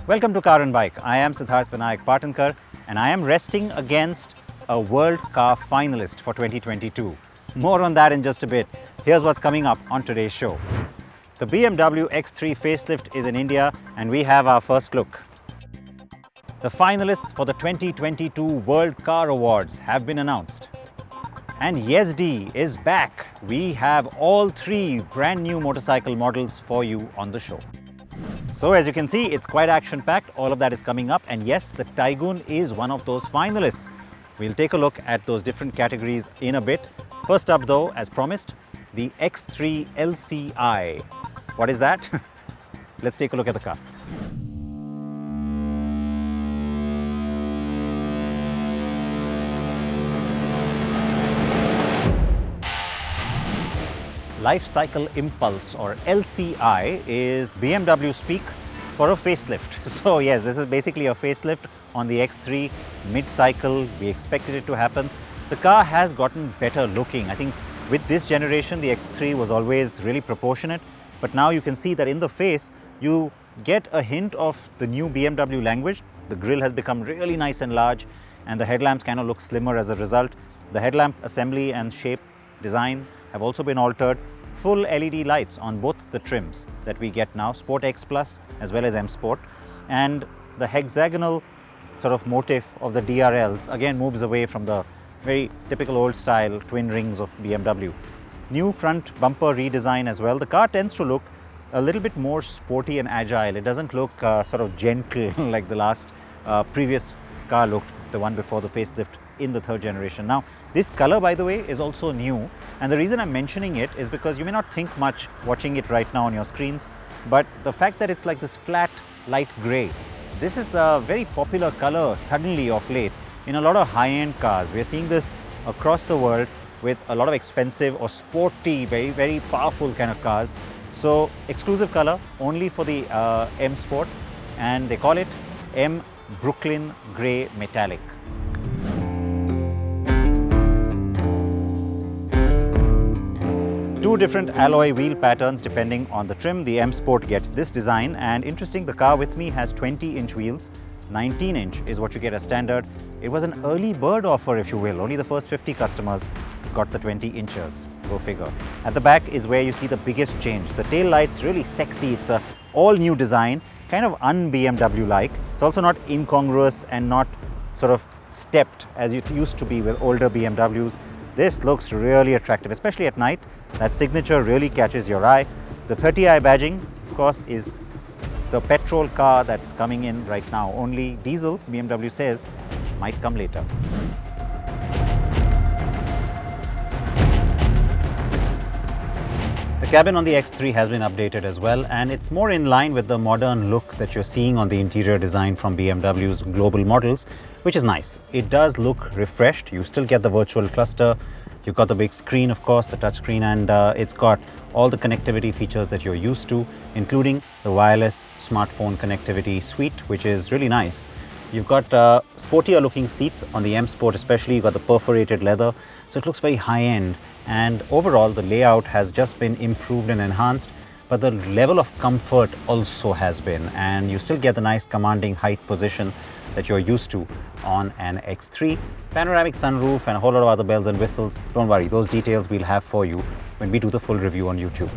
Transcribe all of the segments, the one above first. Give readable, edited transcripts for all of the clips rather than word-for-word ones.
Welcome to Car and Bike. I am Siddharth Patankar and I am resting against a World Car Finalist for 2022. More on that in just a bit. Here's what's coming up on today's show. The BMW X3 Facelift is in India and we have our first look. The finalists for the 2022 World Car Awards have been announced. And Yezdi is back. We have all three brand new motorcycle models for you on the show. So as you can see, it's quite action-packed. All of that is coming up. And yes, the Taigun is one of those finalists. We'll take a look at those different categories in a bit. First up though, as promised, the X3 LCI. What is that? Let's take a look at the car. Life Cycle Impulse, or LCI, is BMW speak for a facelift. So yes, this is basically a facelift on the X3 mid-cycle. We expected it to happen. The car has gotten better looking. I think with this generation, the X3 was always really proportionate, but now you can see that in the face, you get a hint of the new BMW language. The grille has become really nice and large, and the headlamps kind of look slimmer as a result. The headlamp assembly and shape design have also been altered. Full LED lights on both the trims that we get now, Sport X Plus as well as M Sport. And the hexagonal sort of motif of the DRLs again moves away from the very typical old style twin rings of BMW. New front bumper redesign as well. The car tends to look a little bit more sporty and agile. It doesn't look sort of gentle like the last previous car looked, the one before the facelift in the third generation. Now, this color, by the way, is also new, and the reason I'm mentioning it is because you may not think much watching it right now on your screens, but the fact that it's like this flat light gray, this is a very popular color suddenly of late in a lot of high-end cars. We're seeing this across the world with a lot of expensive or sporty, very powerful kind of cars. So exclusive color only for the M Sport, and they call it M Brooklyn Grey Metallic. Two different alloy wheel patterns depending on the trim. The M Sport gets this design, and interesting, the car with me has 20-inch wheels. 19-inch is what you get as standard. It was an early bird offer, if you will. Only the first 50 customers got the 20 inches. Go figure. At the back is where you see the biggest change. The tail light's really sexy. It's a all new design, kind of un-BMW like. It's also not incongruous and not sort of stepped as it used to be with older BMWs. This looks really attractive, especially at night. That signature really catches your eye. The 30i badging, of course, is the petrol car that's coming in right now. Only diesel, BMW says, might come later. The cabin on the X3 has been updated as well, and it's more in line with the modern look that you're seeing on the interior design from BMW's global models, which is nice. It does look refreshed. You still get the virtual cluster. You've got the big screen, of course, the touch screen, and it's got all the connectivity features that you're used to, including the wireless smartphone connectivity suite, which is really nice. You've got sportier looking seats on the M Sport especially. You've got the perforated leather, so it looks very high-end. And overall, the layout has just been improved and enhanced, but the level of comfort also has been, and you still get the nice commanding height position that you're used to on an X3. Panoramic sunroof and a whole lot of other bells and whistles. Don't worry, those details we'll have for you when we do the full review on YouTube.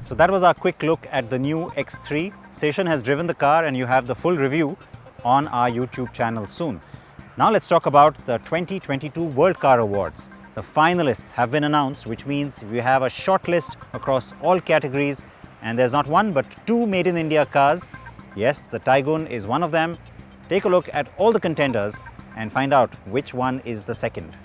So that was our quick look at the new X3. Seshan has driven the car, and you have the full review on our YouTube channel soon. Now let's talk about the 2022 World Car Awards. The finalists have been announced, which means we have a short list across all categories, and there's not one but two made in India cars. Yes, the Taigun is one of them. Take a look at all the contenders and find out which one is the second.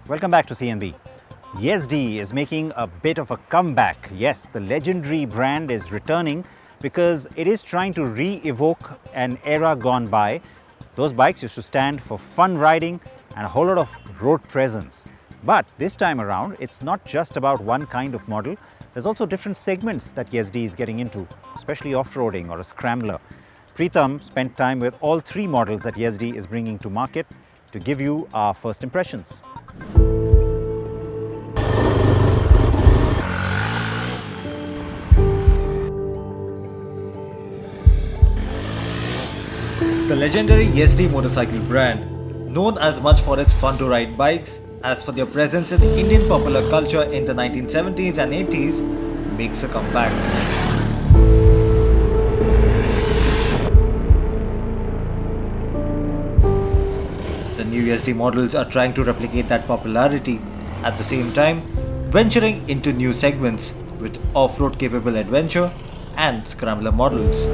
Welcome back to CNB. Yezdi is making a bit of a comeback. Yes, the legendary brand is returning because it is trying to re-evoke an era gone by. Those bikes used to stand for fun riding and a whole lot of road presence. But this time around, it's not just about one kind of model. There's also different segments that Yezdi is getting into, especially off-roading or a scrambler. Preetam spent time with all three models that Yezdi is bringing to market to give you our first impressions. The legendary Yezdi motorcycle brand, known as much for its fun-to-ride bikes as for their presence in Indian popular culture in the 1970s and 80s, makes a comeback. The new Yezdi models are trying to replicate that popularity, at the same time venturing into new segments with off-road capable adventure and scrambler models.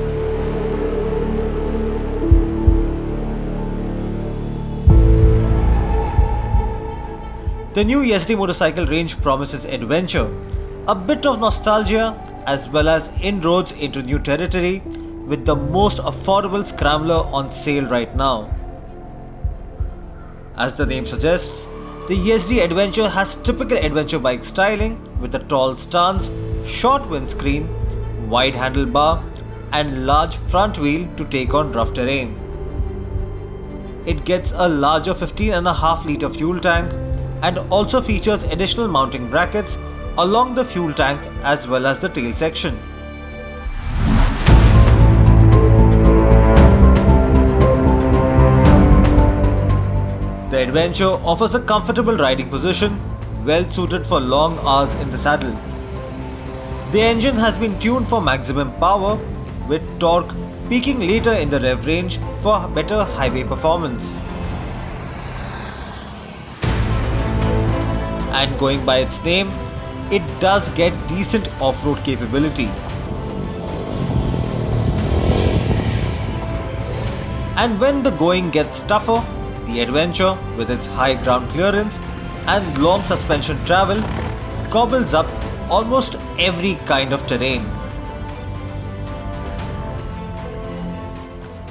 The new Yezdi motorcycle range promises adventure, a bit of nostalgia, as well as inroads into new territory with the most affordable scrambler on sale right now. As the name suggests, the Yezdi Adventure has typical adventure bike styling with a tall stance, short windscreen, wide handlebar, and large front wheel to take on rough terrain. It gets a larger 15.5 litre fuel tank and also features additional mounting brackets along the fuel tank as well as the tail section. The Adventure offers a comfortable riding position, well suited for long hours in the saddle. The engine has been tuned for maximum power, with torque peaking later in the rev range for better highway performance. And going by its name, it does get decent off-road capability. And when the going gets tougher, the Adventure, with its high ground clearance and long suspension travel, gobbles up almost every kind of terrain.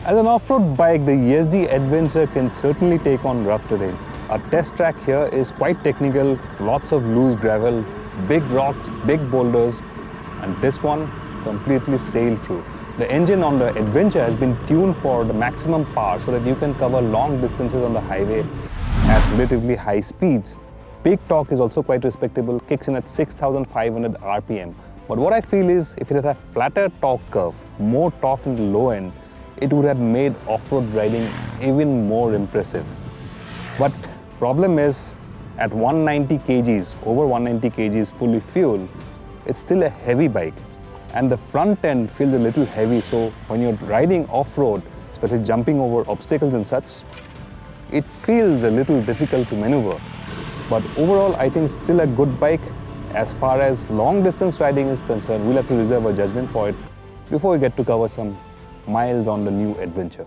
As an off-road bike, the Yezdi Adventure can certainly take on rough terrain. Our test track here is quite technical, lots of loose gravel, big rocks, big boulders, and this one completely sailed through. The engine on the Adventure has been tuned for the maximum power so that you can cover long distances on the highway at relatively high speeds. Peak torque is also quite respectable, kicks in at 6,500 RPM. But what I feel is if it had a flatter torque curve, more torque in the low end, it would have made off-road riding even more impressive. But problem is, at 190 kgs, over 190 kgs fully fueled, it's still a heavy bike. And the front end feels a little heavy, so when you're riding off-road, especially jumping over obstacles and such, it feels a little difficult to maneuver. But overall, I think it's still a good bike. As far as long distance riding is concerned, we'll have to reserve a judgment for it before we get to cover some miles on the new Adventure.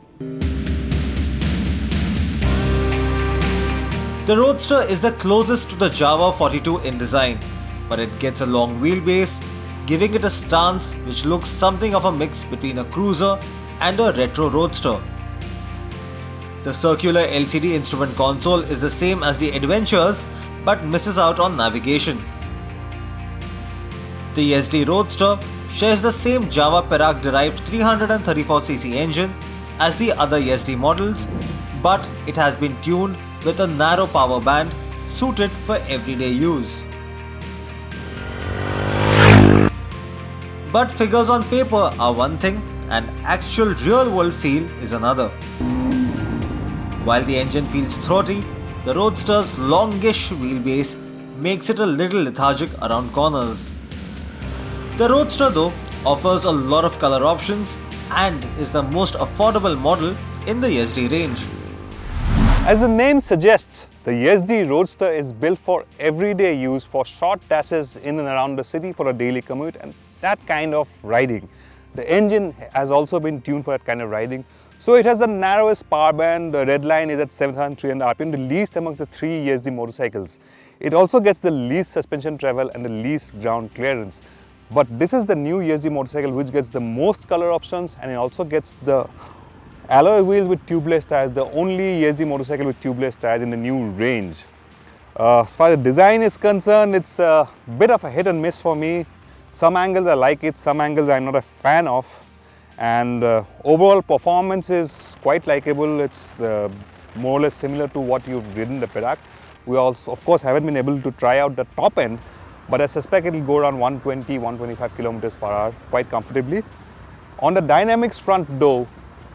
The Roadster is the closest to the Java 42 in design, but it gets a long wheelbase, giving it a stance which looks something of a mix between a cruiser and a retro roadster. The circular LCD instrument console is the same as the Adventures, but misses out on navigation. The Yezdi Roadster shares the same Java Perak derived 334cc engine as the other Yezdi models, but it has been tuned with a narrow power band suited for everyday use. But figures on paper are one thing and actual real-world feel is another. While the engine feels throaty, the Roadster's longish wheelbase makes it a little lethargic around corners. The Roadster though offers a lot of color options and is the most affordable model in the Yezdi range. As the name suggests, the Yezdi Roadster is built for everyday use, for short dashes in and around the city for a daily commute and that kind of riding. The engine has also been tuned for that kind of riding, So it has the narrowest power band, the red line is at 7,300 RPM, the least amongst the three Yezdi motorcycles. It also gets the least suspension travel and the least ground clearance. But this is the new Yezdi motorcycle which gets the most color options, and it also gets the alloy wheels with tubeless tires, the only Yezdi motorcycle with tubeless tires in the new range. As far as the design is concerned, it's a bit of a hit and miss for me. Some angles I like it, some angles I'm not a fan of. And overall performance is quite likable. It's more or less similar to what you've ridden the Perak. We also, of course, haven't been able to try out the top end, but I suspect it will go around 120, 125 kilometers per hour quite comfortably. On the dynamics front though,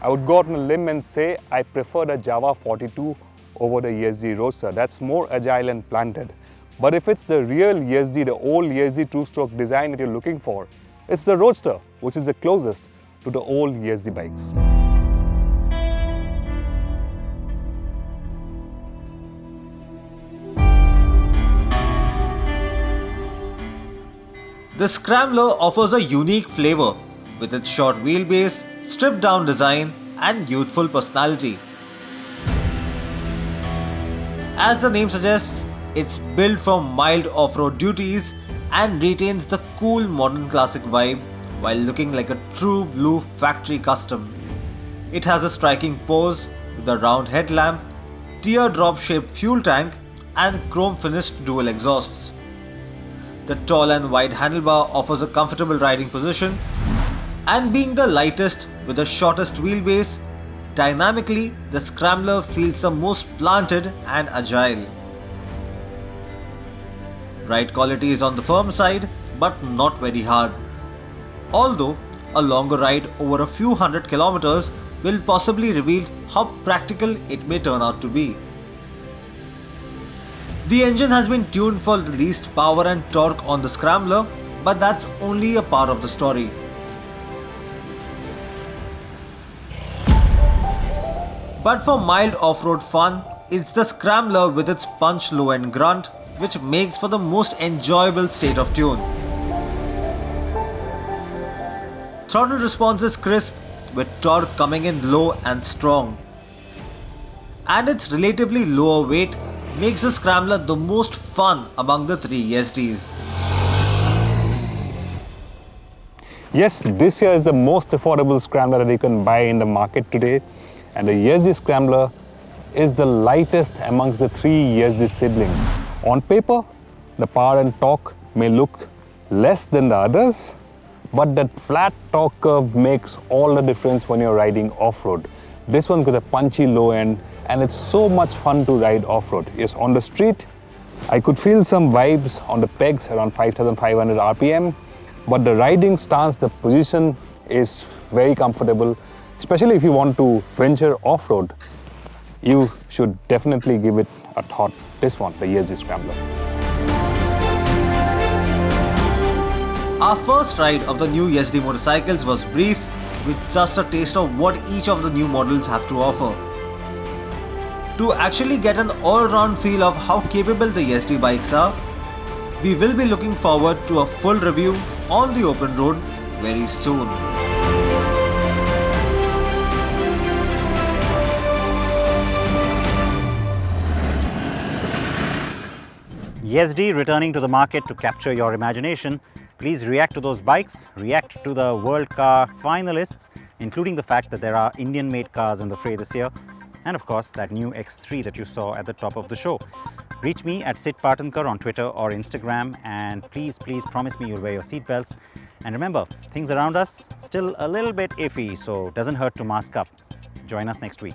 I would go out on a limb and say I prefer the Java 42 over the Yezdi Roadster. That's more agile and planted. But if it's the real Yezdi, the old Yezdi two-stroke design that you're looking for, it's the Roadster, which is the closest to the old Yezdi bikes. The Scrambler offers a unique flavor with its short wheelbase, stripped down design and youthful personality. As the name suggests, it's built for mild off-road duties and retains the cool modern classic vibe while looking like a true blue factory custom. It has a striking pose with a round headlamp, teardrop shaped fuel tank and chrome finished dual exhausts. The tall and wide handlebar offers a comfortable riding position, and being the lightest with the shortest wheelbase, dynamically the Scrambler feels the most planted and agile. Ride quality is on the firm side but not very hard. Although a longer ride over a few hundred kilometers will possibly reveal how practical it may turn out to be. The engine has been tuned for the least power and torque on the Scrambler, but that's only a part of the story. But for mild off-road fun, it's the Scrambler with its punch low end grunt, which makes for the most enjoyable state of tune. Throttle response is crisp, with torque coming in low and strong. And its relatively lower weight makes the Scrambler the most fun among the three Yezdis. Yes, this here is the most affordable Scrambler that you can buy in the market today, and the Yezdi Scrambler is the lightest amongst the three Yezdi siblings. On paper, the power and torque may look less than the others, but that flat torque curve makes all the difference when you're riding off-road. This one's got a punchy low end, and it's so much fun to ride off-road. Yes, on the street, I could feel some vibes on the pegs around 5,500 RPM, but the riding stance, the position is very comfortable. Especially if you want to venture off-road, you should definitely give it a thought. This one, the Yezdi Scrambler. Our first ride of the new Yezdi motorcycles was brief, with just a taste of what each of the new models have to offer. To actually get an all-round feel of how capable the Yezdi bikes are, we will be looking forward to a full review on the open road very soon. Yezdi returning to the market to capture your imagination. Please react to those bikes, react to the World Car Finalists, including the fact that there are Indian-made cars in the fray this year, and of course that new X3 that you saw at the top of the show. Reach me at Sid Patankar on Twitter or Instagram, and please promise me you'll wear your seatbelts. And remember, things around us still a little bit iffy, so it doesn't hurt to mask up. Join us next week.